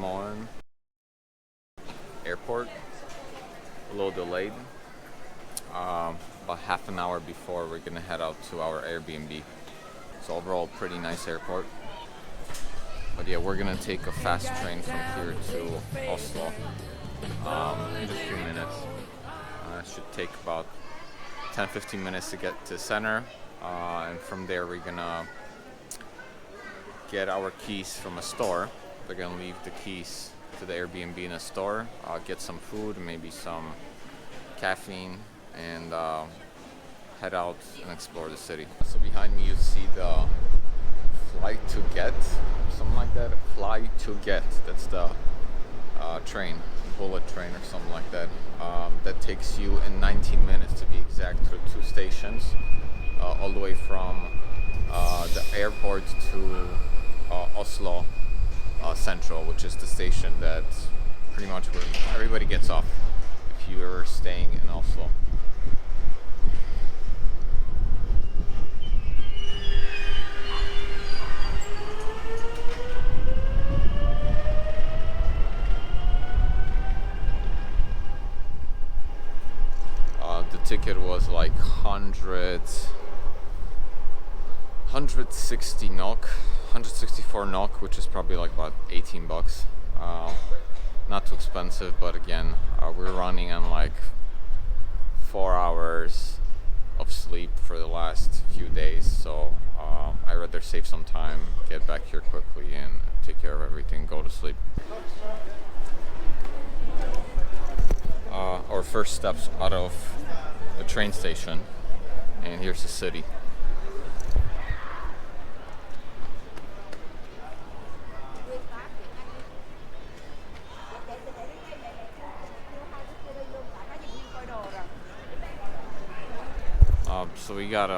Gardermoen airport, a little delayed. About half an hour before we're gonna head out to our Airbnb. So overall, pretty nice airport. But yeah, we're gonna take a fast train from here to Oslo in a few minutes. It should take about 10-15 minutes to get to center, and from there we're gonna get our keys from a store. They're gonna leave the keys to the Airbnb in a store, get some food, maybe some caffeine, and head out and explore the city. So behind me you see the Fly to Get, something like that. Fly to Get, that's the train, bullet train or something like that. That takes you in 19 minutes to be exact through 2 stations, all the way from the airport to Oslo Central, which is the station that pretty much where everybody gets off if you are staying in Oslo. The ticket was like 160 NOK, 164 NOK, which is probably like about 18 bucks. Not too expensive, but again, we're running on like 4 hours of sleep for the last few days, so I'd rather save some time, get back here quickly, and take care of everything, go to sleep. Our first steps out of the train station, and here's the city. So we got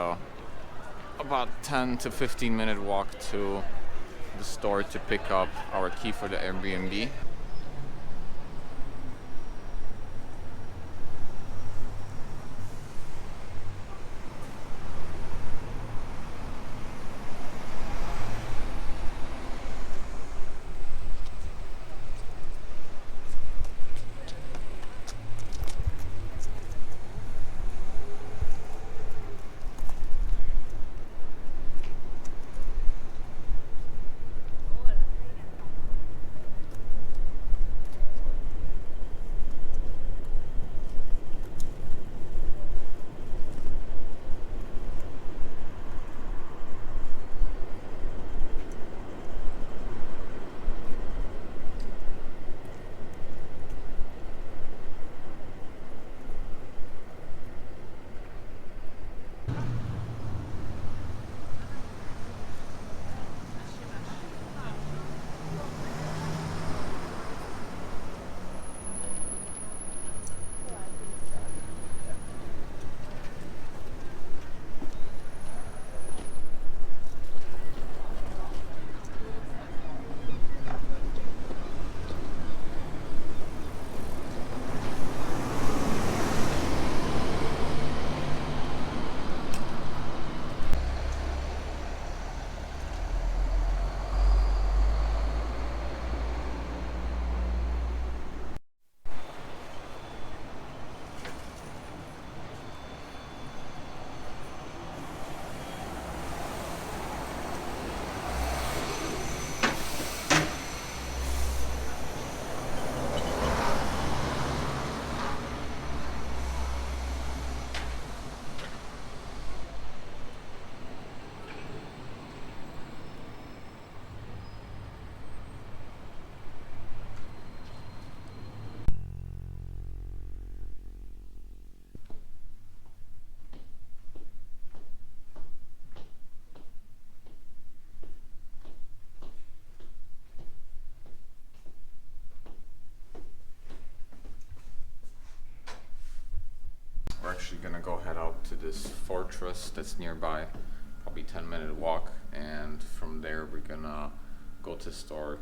about 10 to 15 minute walk to the store to pick up our key for the Airbnb. We're actually gonna go head out to this fortress that's nearby, probably 10-minute walk, and from there we're gonna go to the store,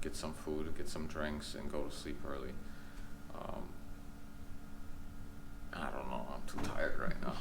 get some food, get some drinks, and go to sleep early. I don't know, I'm too tired right now.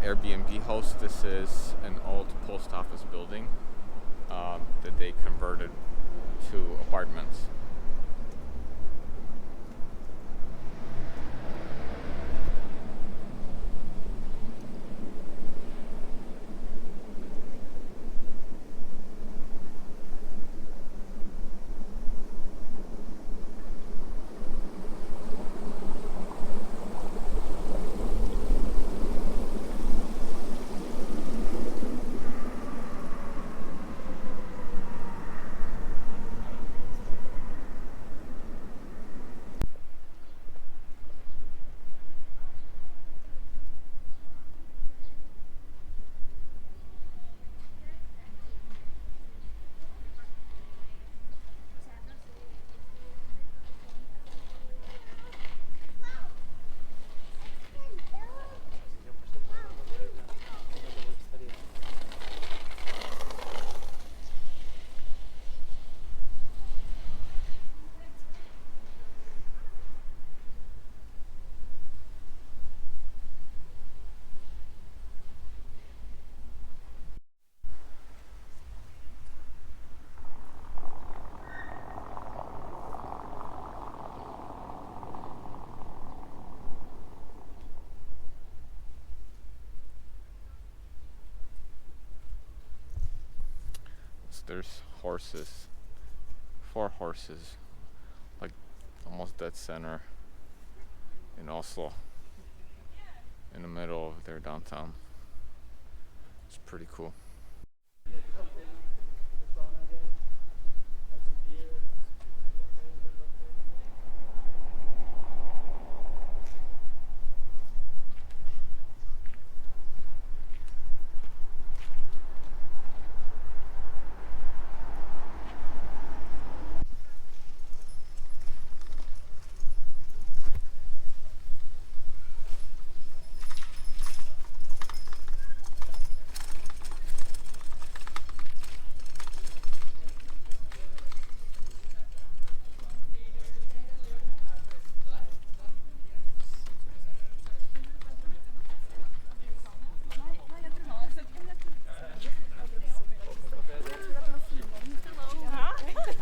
Airbnb host. This is an old post office building that they converted to apartments. So there's horses, 4 horses, like almost dead center in Oslo, in the middle of their downtown. It's pretty cool.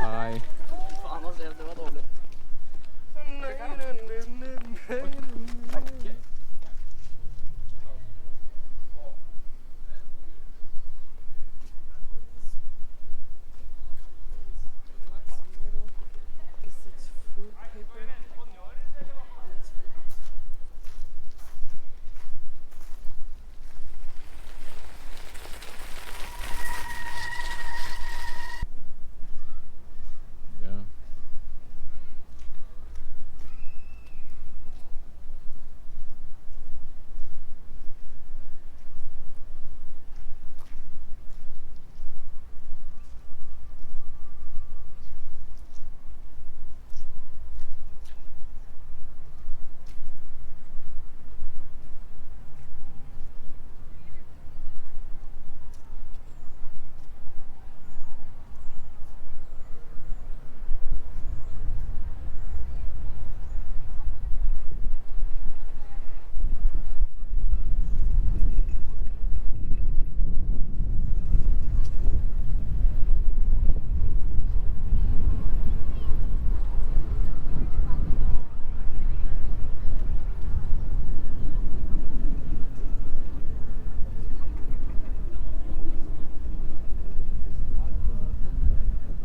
Hi. Yeah.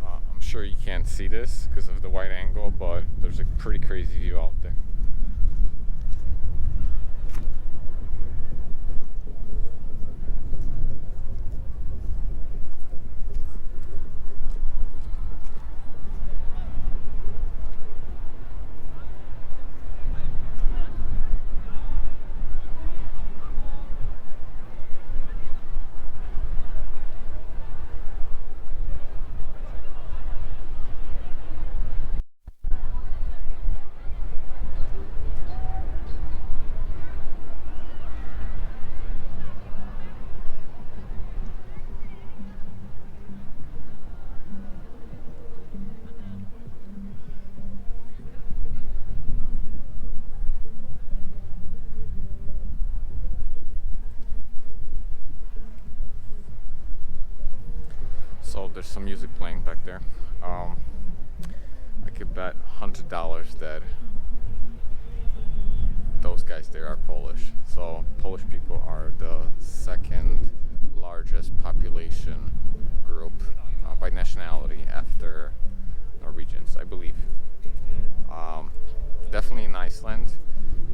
I'm sure you can't see this because of the wide angle, but there's a pretty crazy view out there. there's some music playing back there. Um, I could bet $100 that those guys there are Polish. So Polish people are the second largest population group by nationality after Norwegians, I believe. Um, Definitely in Iceland,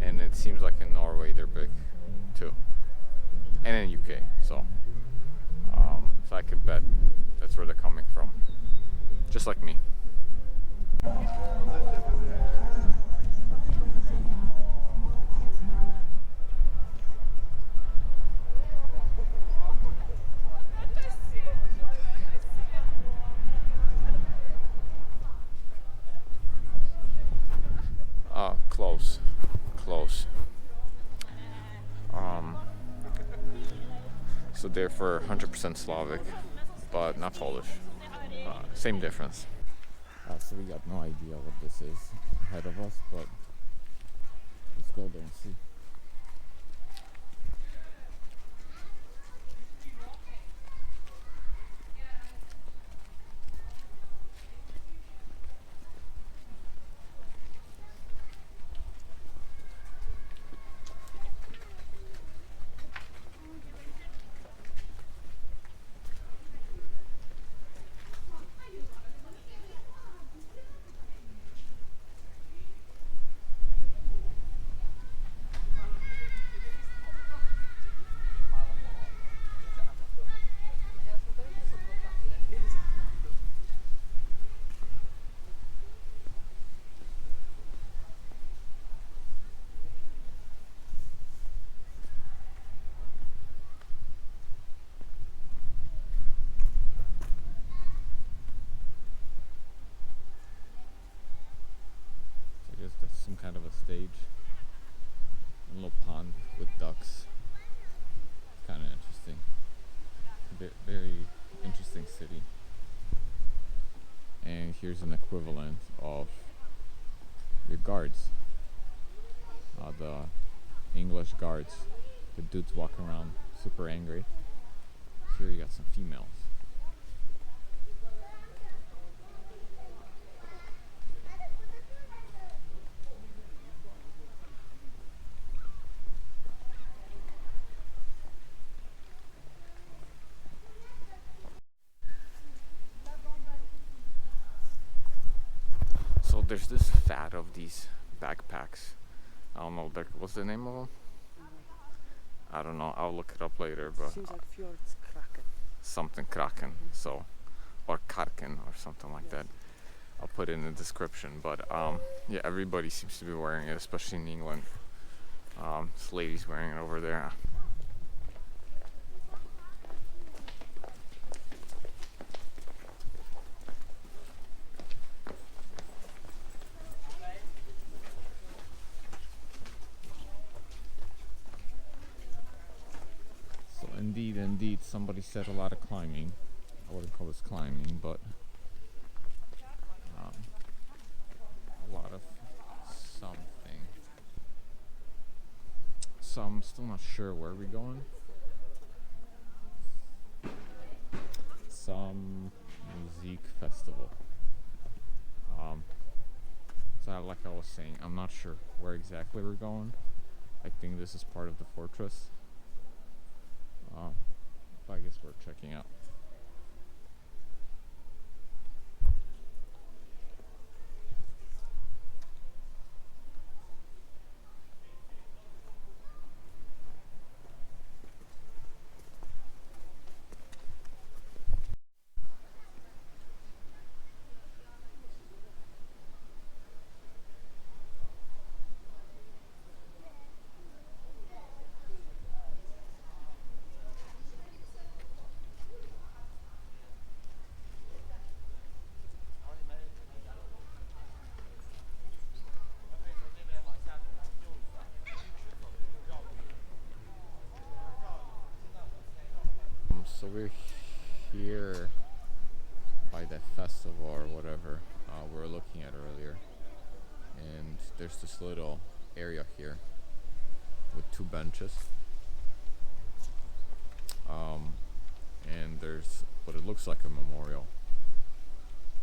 and it seems like in Norway they're big too, and in UK. So I could bet that's where they're coming from, just like me. Close, close. Um, so they're for 100% Slavic, but not Polish. Same difference. So we got no idea what this is ahead of us, but let's go there and see. I guess that's some kind of a stage. A little pond with ducks. Kind of interesting. Very interesting city. And here's an equivalent of your guards. The English guards. The dudes walking around super angry. Here you got some females. So there's this fad of these backpacks. I don't know, what's the name of them? I don't know, I'll look it up later, but Seems like Fjords Kraken. something Kraken, so, or Karken or something like that. I'll put it in the description, but yeah, everybody seems to be wearing it, especially in England. This lady's wearing it over there. Indeed, somebody said a lot of climbing. I wouldn't call this climbing, but a lot of something. So I'm still not sure where we're going. Some music festival. So like I was saying, I'm not sure where exactly we're going. I think this is part of the fortress. But I guess we're checking out. So we're here by that festival or whatever we were looking at earlier, and there's this little area here with two benches, and there's what it looks like a memorial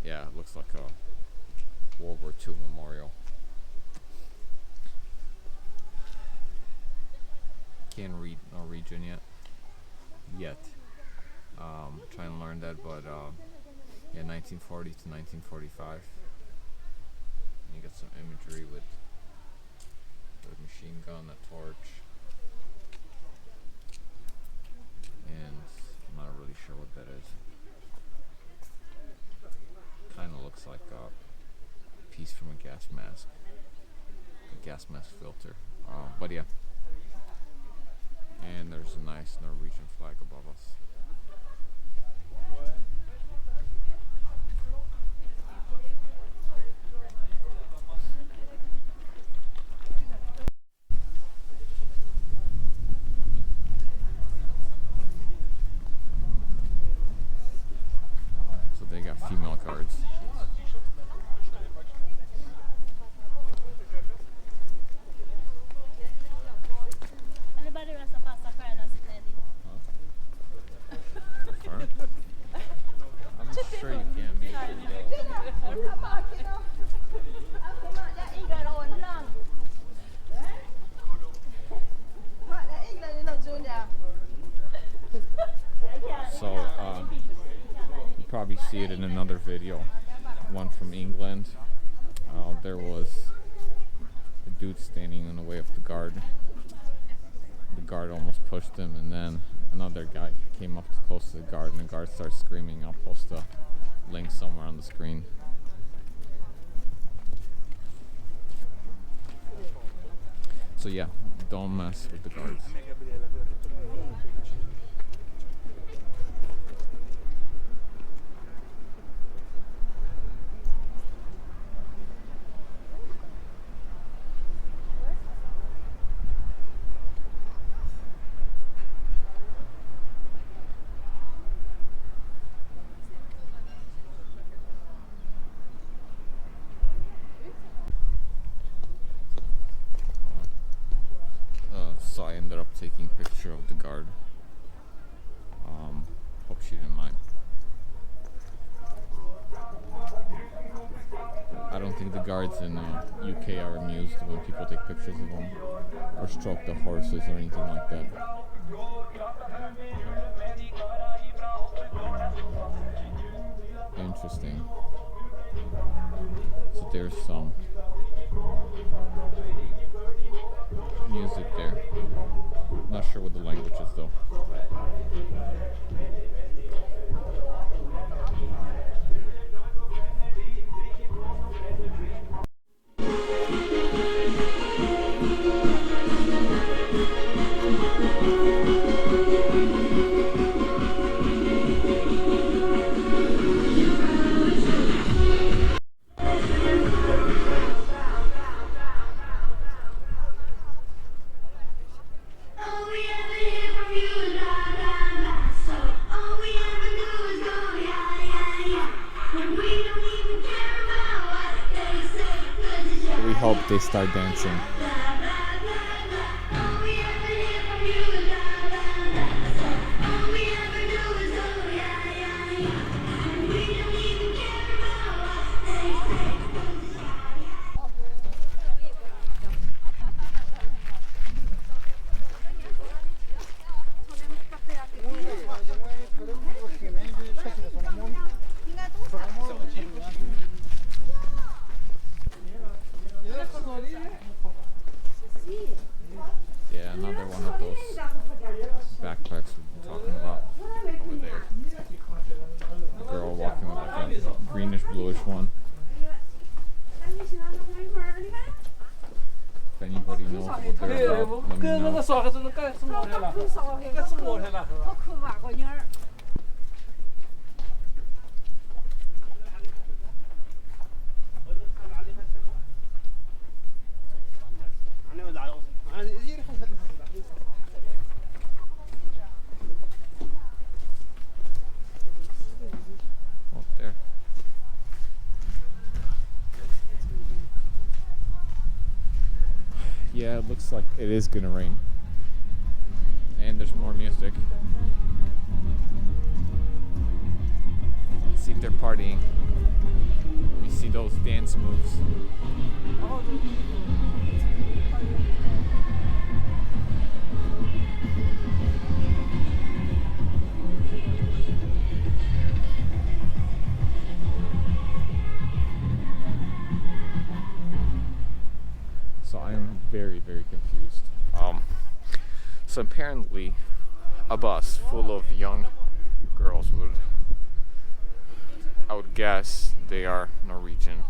Yeah, it looks like a World War II memorial. Can't read Norwegian yet. Trying to learn that, but yeah, 1940 to 1945. And you got some imagery with a machine gun, a torch, and I'm not really sure what that is. Kind of looks like a piece from a gas mask filter. But yeah, and there's a nice Norwegian flag above us. So they got female cards. I'm sure you can make it. So you probably see it in another video, one from England. There was a dude standing in the way of the guard. The guard almost pushed him, and then another guy came up close to the guard, and the guard started screaming. I'll post a link somewhere on the screen. So yeah, don't mess with the guards. So I ended up taking a picture of the guard. Hope she didn't mind. I don't think the guards in UK are amused when people take pictures of them or stroke the horses or anything like that. Interesting. So there's some music there. Not sure what the language is though. We hope they start dancing. Yeah, another one of those backpacks we've been talking about over there. A girl walking with like a greenish bluish one. If anybody knows what they're about, let me know. Oh, there. Yeah, it looks like it is gonna rain. And there's more music. Let's see if they're partying. Let me see those dance moves. So I am very, very confused. So apparently a bus full of young girls I would guess they are Norwegian,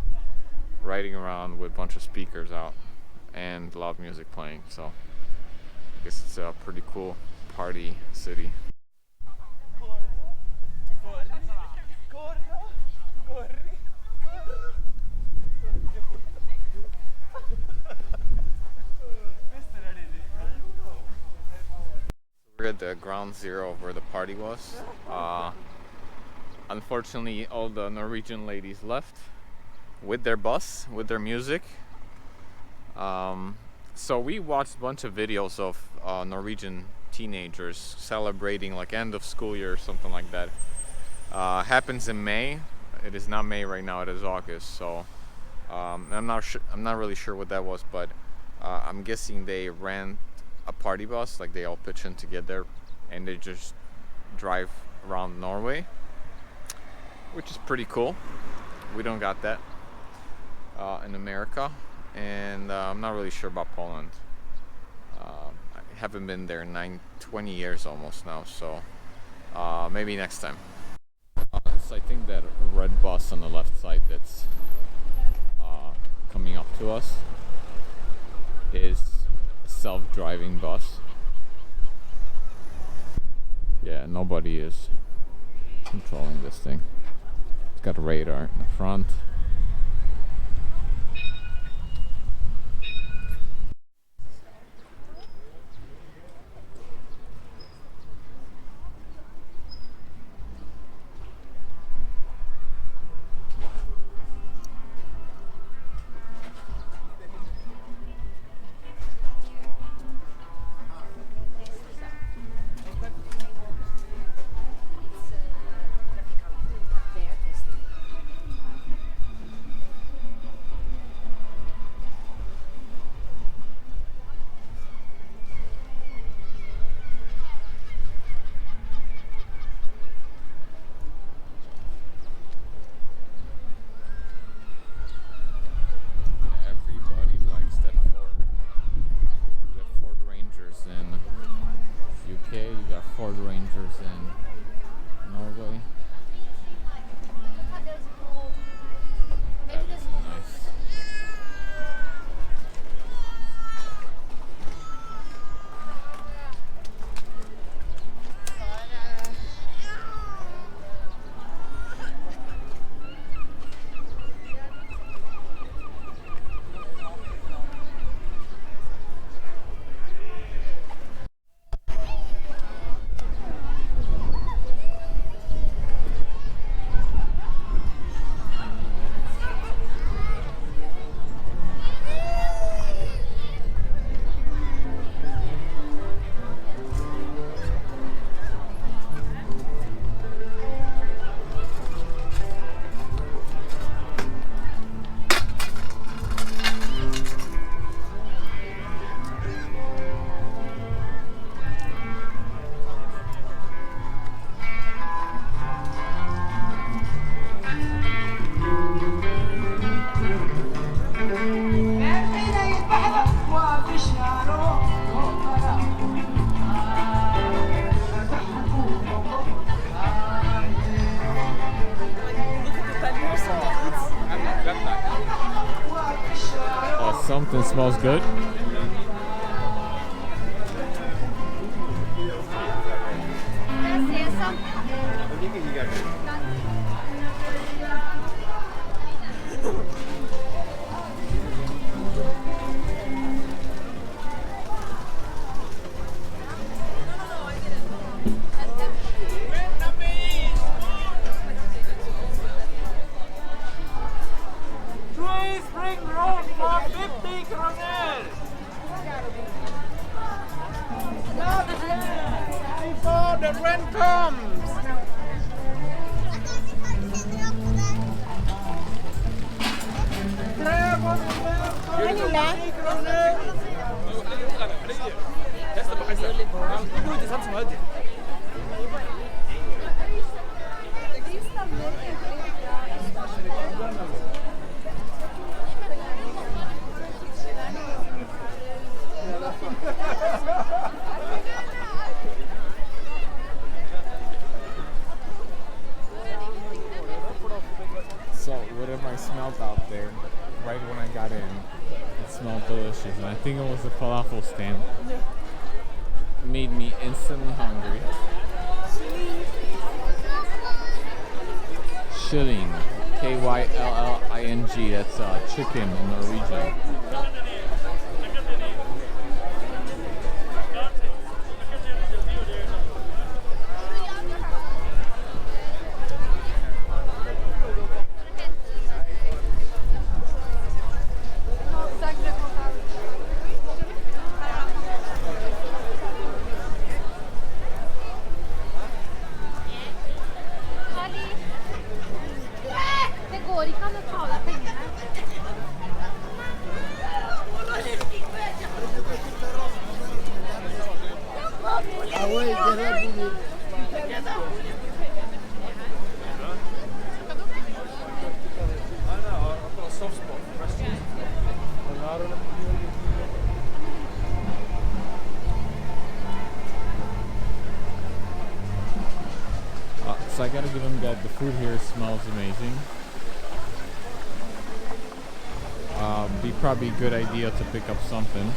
riding around with a bunch of speakers out and loud music playing. So I guess it's a pretty cool party city. We're at the ground zero of where the party was. Unfortunately, all the Norwegian ladies left with their bus, with their music. So we watched a bunch of videos of Norwegian teenagers celebrating like end of school year or something like that. Happens in May. It is not May right now. It is August. So I'm not really sure what that was, but I'm guessing they rent a party bus, like they all pitch in to get there, and they just drive around Norway, which is pretty cool. We don't got that in America, and I'm not really sure about Poland. I haven't been there in 20 years almost now, so maybe next time. So I think that red bus on the left side that's coming up to us is a self-driving bus. Yeah, nobody is controlling this thing. It's got a radar in the front. Something smells good. The rent comes! So whatever I smelled out there, right when I got in, it smelled delicious, and I think it was a falafel stand. It made me instantly hungry. Kylling, Kylling, that's chicken in Norwegian. So I gotta give them that the food here smells amazing. Be probably a good idea to pick up something.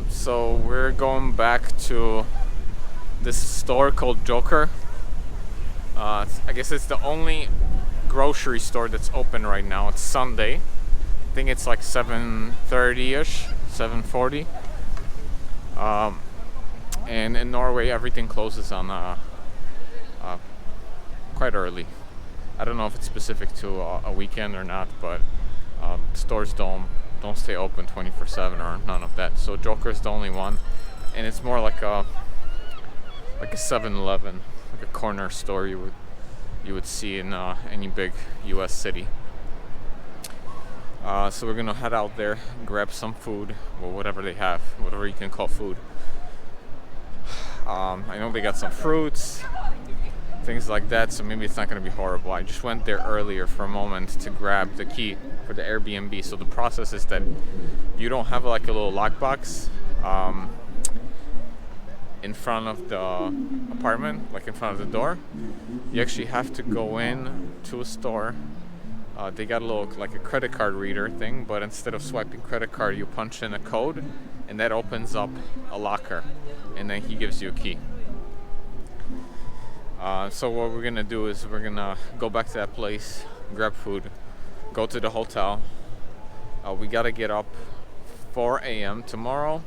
So we're going back to this store called Joker. I guess it's the only grocery store that's open right now. It's Sunday. I think it's like 7:30ish, 7:40. And in Norway, everything closes on quite early. I don't know if it's specific to a weekend or not, but stores don't stay open 24/7 or none of that. So Joker's the only one, and it's more like a 7-Eleven, like a corner store you would see in any big U.S. city. So we're gonna head out there, grab some food, or whatever they have, whatever you can call food. I know they got some fruits, things like that, so maybe it's not gonna be horrible. I just went there earlier for a moment to grab the key for the Airbnb. So the process is that you don't have like a little lockbox in front of the apartment, like in front of the door. You actually have to go in to a store. They got a little like a credit card reader thing, but instead of swiping credit card, you punch in a code, and that opens up a locker, and then he gives you a key. So what we're gonna do is we're gonna go back to that place, grab food, go to the hotel. We gotta get up 4 a.m. tomorrow.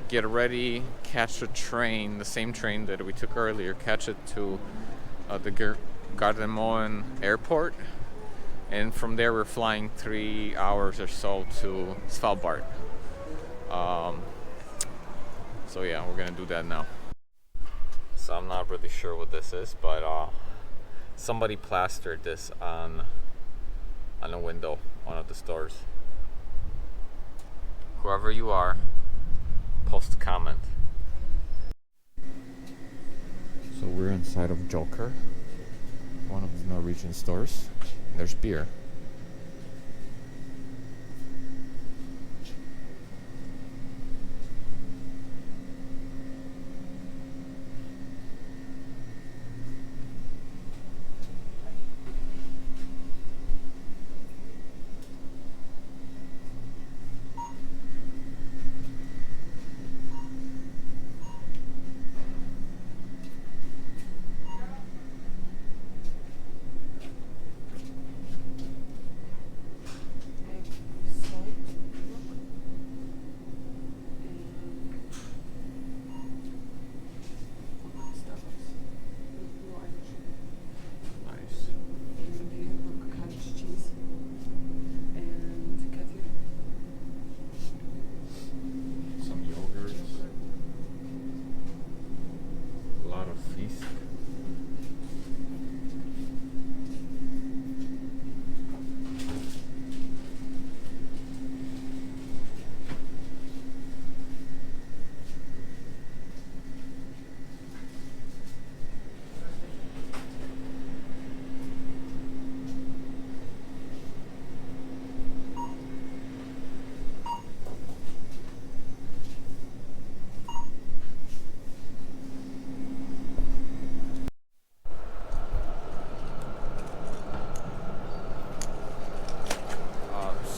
Get ready, catch a train, the same train that we took earlier, catch it to the Gardermoen airport, and from there we're flying 3 hours or so to Svalbard. So yeah, we're gonna do that now. So I'm not really sure what this is, but somebody plastered this on a window, one of the stores. Whoever you are, post a comment. So we're inside of Joker, one of the Norwegian stores. There's beer.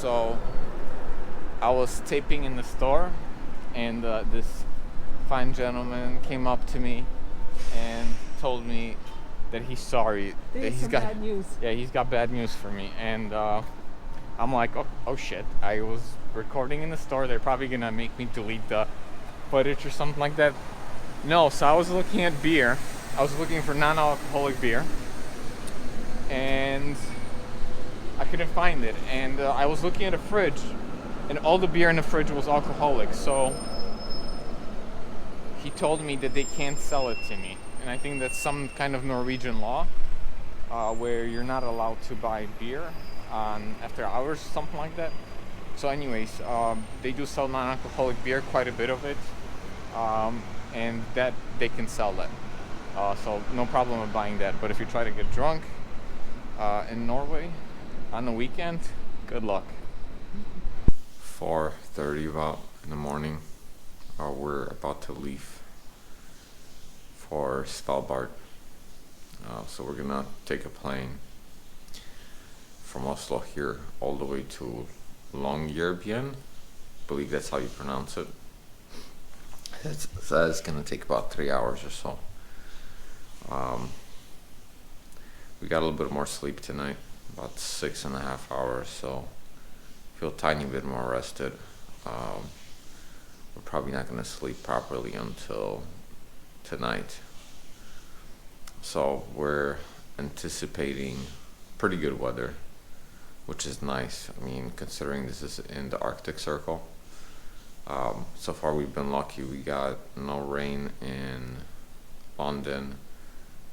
So I was taping in the store, and this fine gentleman came up to me and told me that he's sorry. That he's got bad news. Yeah, he's got bad news for me. And I'm like, oh shit! I was recording in the store. They're probably gonna make me delete the footage or something like that. No, so I was looking at beer. I was looking for non-alcoholic beer, and I couldn't find it. And I was looking at a fridge, and all the beer in the fridge was alcoholic. So he told me that they can't sell it to me, and I think that's some kind of Norwegian law where you're not allowed to buy beer after hours, something like that. So anyways, they do sell non-alcoholic beer, quite a bit of it, and that they can sell that. So no problem with buying that. But if you try to get drunk in Norway on the weekend, good luck. 4:30 about in the morning. We're about to leave for Svalbard. So we're gonna take a plane from Oslo here all the way to Longyearbyen, believe that's how you pronounce it. It says it's gonna take about 3 hours or so. We got a little bit more sleep tonight, about 6.5 hours, so feel a tiny bit more rested. We're probably not gonna sleep properly until tonight. So we're anticipating pretty good weather, which is nice. I mean, considering this is in the Arctic Circle. So far we've been lucky. We got no rain in London,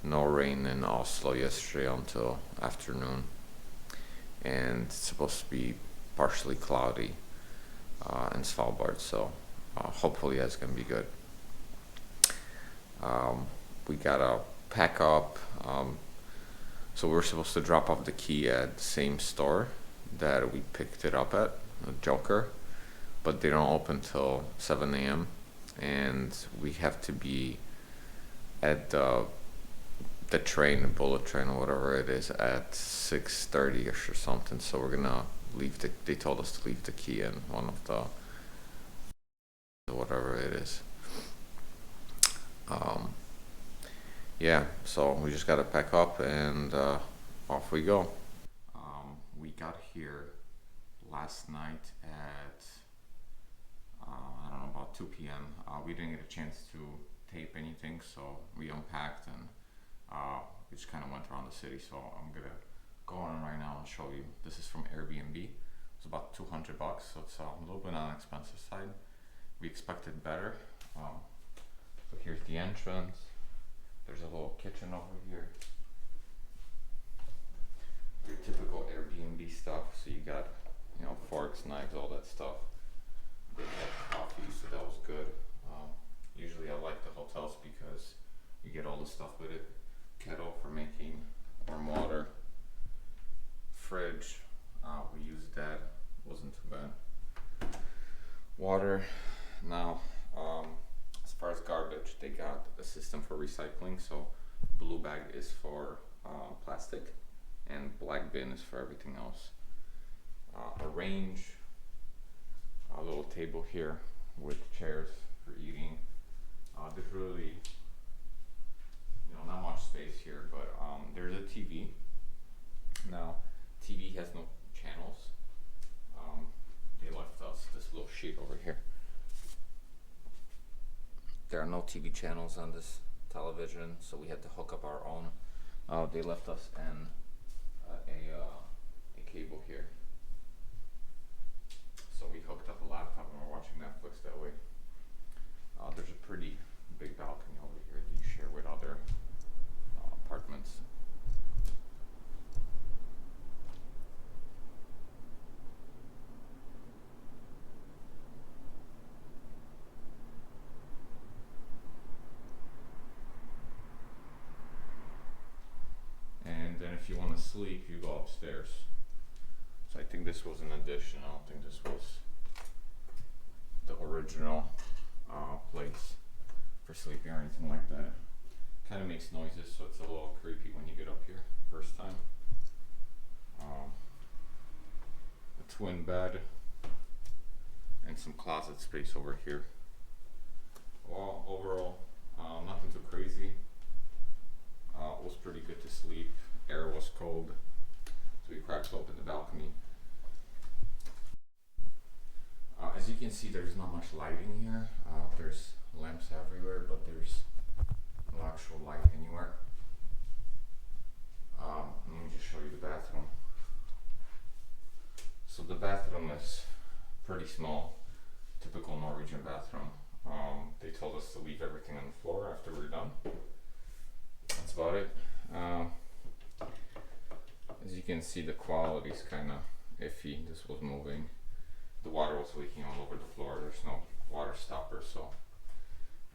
no rain in Oslo yesterday until afternoon, and it's supposed to be partially cloudy in Svalbard, so hopefully that's gonna be good. We gotta pack up. So we're supposed to drop off the key at the same store that we picked it up at, Joker, but they don't open till 7 a.m. and we have to be at the train, the bullet train or whatever it is, at 6:30ish or something. So we're gonna leave they told us to leave the key in one of the whatever it is. Yeah, so we just gotta pack up and off we go. We got here last night at I don't know, about 2 p.m. We didn't get a chance to tape anything, so we unpacked and we just kind of went around the city. So I'm gonna go on right now and show you. This is from Airbnb. It's about $200, so it's a little bit on the expensive side. We expected better. So here's the entrance. There's a little kitchen over here. Your typical Airbnb stuff. So you got, forks, knives, all that stuff. They had coffee, so that was good. Usually I like the hotels because you get all the stuff with it. Kettle for making warm water. Fridge, we used that. Wasn't too bad. Water. Now, as far as garbage, they got a system for recycling. So blue bag is for plastic and black bin is for everything else. A range, a little table here with chairs for eating. There's really, not much space here, but there's a TV. Now, TV has no channels. They left us this little sheet over here. There are no TV channels on this television, so we had to hook up our own. They left us a cable here. So we hooked up a laptop and we're watching Netflix that way. There's a pretty big balcony over here that you share with other apartments. And then if you want to sleep, you go upstairs. So I think this was an addition. I don't think this was the original place for sleeping or anything like that. Kind of makes noises, so it's a little creepy when you get up here first time. A twin bed and some closet space over here. Well, overall, nothing too crazy. It was pretty good to sleep. Air was cold, so we cracked open the balcony. As you can see, there's not much lighting here. There's lamps everywhere, but there's no actual light anywhere. Let me just show you the bathroom. So the bathroom is pretty small, typical Norwegian bathroom. They told us to leave everything on the floor after we're done. That's about it. As you can see, the quality is kind of iffy. This was moving. The water was leaking all over the floor. There's no water stopper, so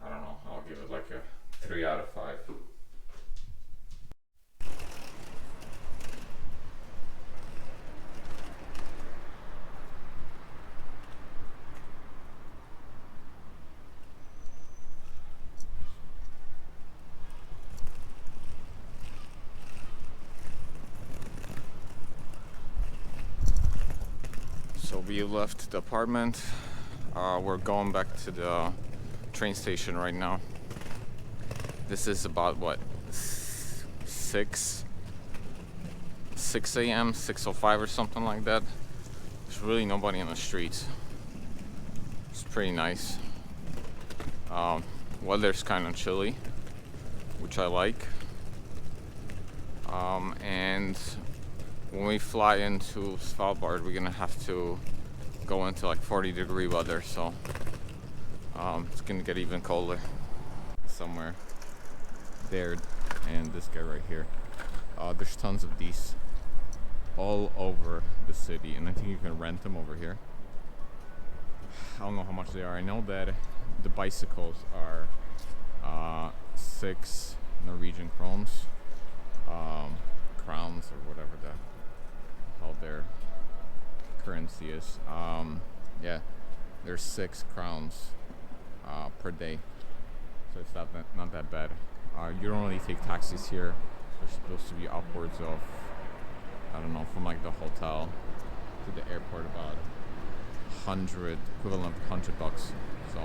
I don't know. I'll give it like a 3 out of 5. So we left the apartment We're going back to the train station right now. This is about what, 6 a.m., 6:05 or something like that. There's really nobody on the streets. It's pretty nice. Weather's kind of chilly, which I like. And when we fly into Svalbard, we're gonna have to go into like 40-degree weather, so it's gonna get even colder. Somewhere there, and this guy right here. There's tons of these all over the city, and I think you can rent them over here. I don't know how much they are. I know that the bicycles are 6 Norwegian crowns, or whatever the hell their currency is. Yeah, there's 6 crowns per day, so it's not that bad. You don't really take taxis here. There's supposed to be upwards of, I don't know, from like the hotel to the airport about equivalent of $100. So